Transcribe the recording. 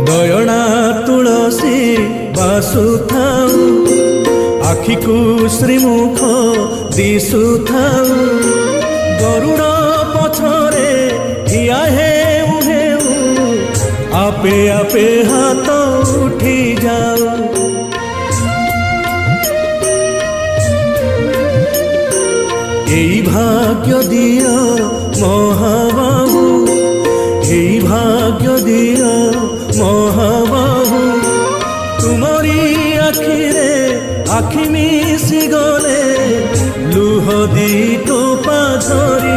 दयणा तुलसी बासुथाऊ आखिकु श्रीमुख दिशुथाऊ गरुड़ पछरे ठिया हेउ हेउ आपे आपे हाथ उठी जाऊ। এই ভাগ্য দিও মহাবাহু, এই ভাগ্য দিও মহাবাহু তুমরি আখিরে আখি মিশি গলে লুহ দি টোপা ঝরি